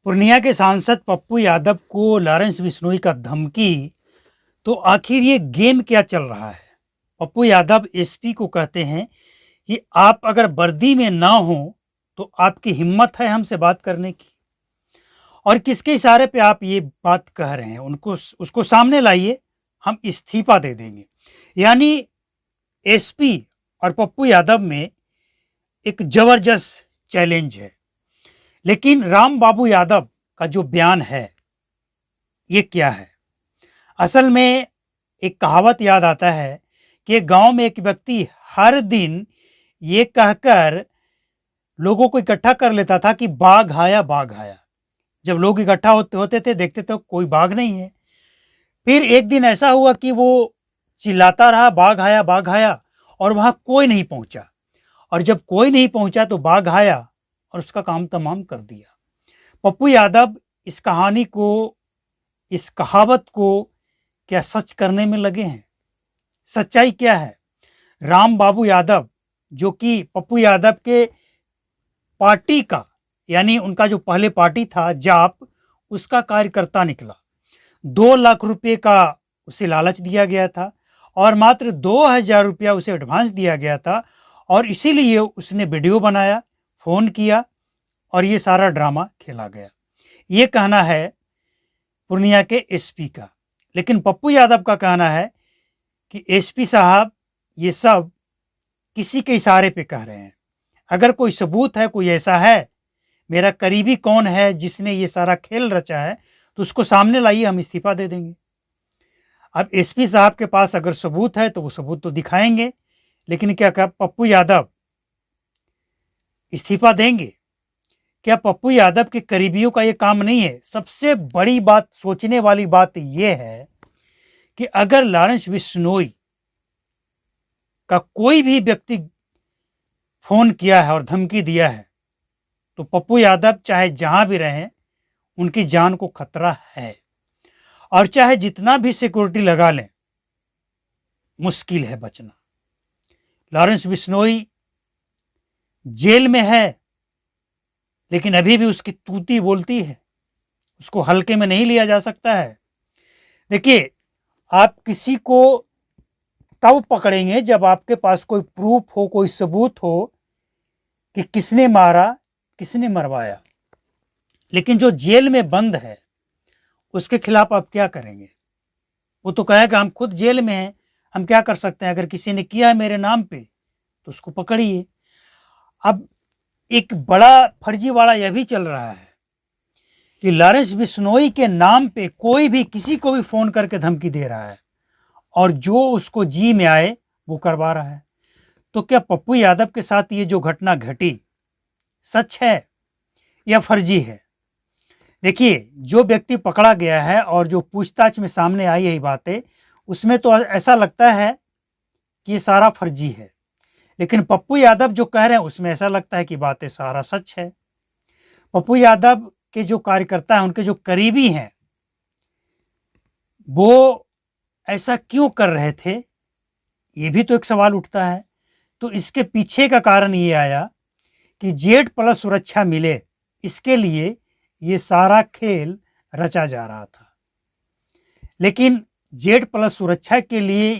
पूर्णिया के सांसद पप्पू यादव को लॉरेंस बिश्नोई का धमकी। तो आखिर ये गेम क्या चल रहा है? पप्पू यादव एसपी को कहते हैं कि आप अगर वर्दी में ना हो तो आपकी हिम्मत है हमसे बात करने की, और किसके इशारे पे आप ये बात कह रहे हैं? उनको उसको सामने लाइए, हम इस्तीफा दे देंगे। यानी एसपी और पप्पू यादव में एक जबरदस्त चैलेंज है। लेकिन राम बाबू यादव का जो बयान है ये क्या है? असल में एक कहावत याद आता है कि गांव में एक व्यक्ति हर दिन ये कहकर लोगों को इकट्ठा कर लेता था कि बाघ आया बाघ आया। जब लोग इकट्ठा होते थे, देखते तो कोई बाघ नहीं है। फिर एक दिन ऐसा हुआ कि वो चिल्लाता रहा बाघ आया, और वहां कोई नहीं पहुंचा। और जब कोई नहीं पहुंचा तो बाघ आया और उसका काम तमाम कर दिया। पप्पू यादव इस कहानी को, इस कहावत को क्या सच करने में लगे हैं? सच्चाई क्या है? राम बाबू यादव, जो कि पप्पू यादव के पार्टी का, यानी उनका जो पहले पार्टी था जाप, उसका कार्यकर्ता निकला। 2 लाख रुपए का उसे लालच दिया गया था और मात्र 2,000 रुपया उसे एडवांस दिया गया था, और इसीलिए उसने वीडियो बनाया, फोन किया और ये सारा ड्रामा खेला गया। ये कहना है पूर्णिया के एसपी का। लेकिन पप्पू यादव का कहना है कि एसपी साहब ये सब किसी के इशारे पे कह रहे हैं। अगर कोई सबूत है, कोई ऐसा है, मेरा करीबी कौन है जिसने ये सारा खेल रचा है, तो उसको सामने लाइए, हम इस्तीफा दे देंगे। अब एसपी साहब के पास अगर सबूत है तो वो सबूत तो दिखाएंगे, लेकिन क्या पप्पू यादव इस्तीफा देंगे? क्या पप्पू यादव के करीबियों का ये काम नहीं है? सबसे बड़ी बात, सोचने वाली बात यह है कि अगर लॉरेंस बिश्नोई का कोई भी व्यक्ति फोन किया है और धमकी दिया है, तो पप्पू यादव चाहे जहां भी रहें, उनकी जान को खतरा है। और चाहे जितना भी सिक्योरिटी लगा लें, मुश्किल है बचना। लॉरेंस बिश्नोई जेल में है, लेकिन अभी भी उसकी तूती बोलती है, उसको हल्के में नहीं लिया जा सकता है। देखिए, आप किसी को तब पकड़ेंगे जब आपके पास कोई प्रूफ हो, कोई सबूत हो कि किसने मारा, किसने मरवाया। लेकिन जो जेल में बंद है, उसके खिलाफ आप क्या करेंगे? वो तो कहेगा हम खुद जेल में हैं, हम क्या कर सकते हैं? अगर किसी ने किया है मेरे नाम पे तो उसको पकड़िए। अब एक बड़ा फर्जीवाड़ा यह भी चल रहा है कि लॉरेंस बिश्नोई के नाम पे कोई भी किसी को भी फोन करके धमकी दे रहा है, और जो उसको जी में आए वो करवा रहा है। तो क्या पप्पू यादव के साथ ये जो घटना घटी सच है या फर्जी है? देखिए, जो व्यक्ति पकड़ा गया है और जो पूछताछ में सामने आई यही बातें, उसमें तो ऐसा लगता है कि ये सारा फर्जी है। लेकिन पप्पू यादव जो कह रहे हैं उसमें ऐसा लगता है कि बातें सारा सच है। पप्पू यादव के जो कार्यकर्ता हैं, उनके जो करीबी हैं, वो ऐसा क्यों कर रहे थे, ये भी तो एक सवाल उठता है। तो इसके पीछे का कारण ये आया कि Z+ सुरक्षा मिले, इसके लिए ये सारा खेल रचा जा रहा था। लेकिन Z+ सुरक्षा के लिए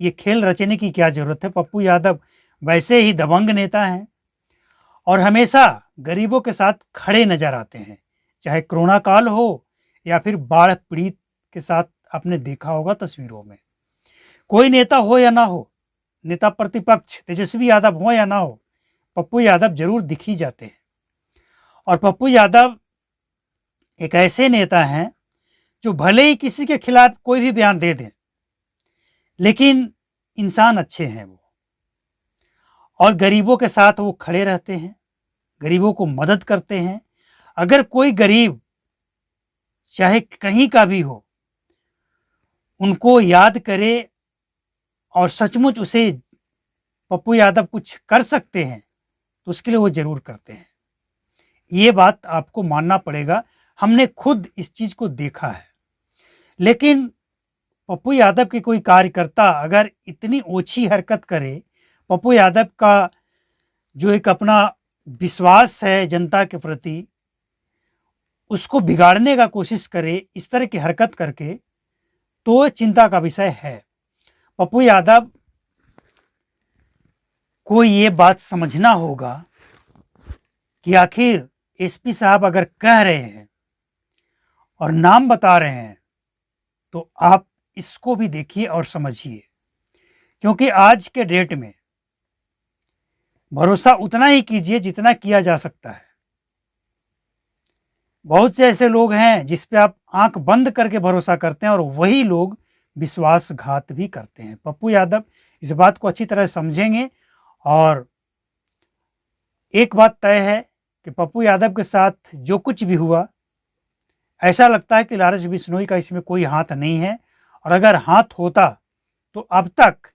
ये खेल रचने की क्या जरूरत है? पप्पू यादव वैसे ही दबंग नेता हैं और हमेशा गरीबों के साथ खड़े नजर आते हैं, चाहे कोरोना काल हो या फिर बाढ़ पीड़ित के साथ। आपने देखा होगा तस्वीरों में, कोई नेता हो या ना हो, नेता प्रतिपक्ष तेजस्वी यादव हो या ना हो, पप्पू यादव जरूर दिख ही जाते हैं। और पप्पू यादव एक ऐसे नेता हैं जो भले ही किसी के खिलाफ कोई भी बयान दे दें, लेकिन इंसान अच्छे हैं वो, और गरीबों के साथ वो खड़े रहते हैं, गरीबों को मदद करते हैं। अगर कोई गरीब चाहे कहीं का भी हो, उनको याद करे और सचमुच उसे पप्पू यादव कुछ कर सकते हैं, तो उसके लिए वो जरूर करते हैं। ये बात आपको मानना पड़ेगा, हमने खुद इस चीज को देखा है। लेकिन पप्पू यादव के कोई कार्यकर्ता अगर इतनी ओछी हरकत करे, पप्पू यादव का जो एक अपना विश्वास है जनता के प्रति, उसको बिगाड़ने का कोशिश करे इस तरह की हरकत करके, तो चिंता का विषय है। पप्पू यादव को ये बात समझना होगा कि आखिर एसपी साहब अगर कह रहे हैं और नाम बता रहे हैं तो आप इसको भी देखिए और समझिए, क्योंकि आज के डेट में भरोसा उतना ही कीजिए जितना किया जा सकता है। बहुत से ऐसे लोग हैं जिस पे आप आंख बंद करके भरोसा करते हैं और वही लोग विश्वासघात भी करते हैं। पप्पू यादव इस बात को अच्छी तरह समझेंगे और एक बात तय है कि पप्पू यादव के साथ जो कुछ भी हुआ, ऐसा लगता है कि लारेंस बिश्नोई का इसमें कोई हाथ नहीं है, और अगर हाथ होता तो अब तक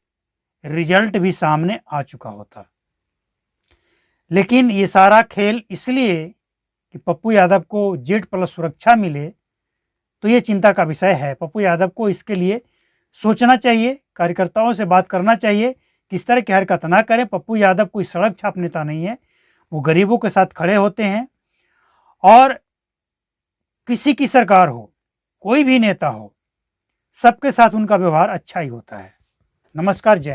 रिजल्ट भी सामने आ चुका होता। लेकिन ये सारा खेल इसलिए कि पप्पू यादव को Z+ सुरक्षा मिले, तो ये चिंता का विषय है। पप्पू यादव को इसके लिए सोचना चाहिए, कार्यकर्ताओं से बात करना चाहिए कि इस तरह की हरकत ना करें। पप्पू यादव कोई सड़क छाप नेता नहीं है, वो गरीबों के साथ खड़े होते हैं, और किसी की सरकार हो, कोई भी नेता हो, सबके साथ उनका व्यवहार अच्छा ही होता है। नमस्कार, जय।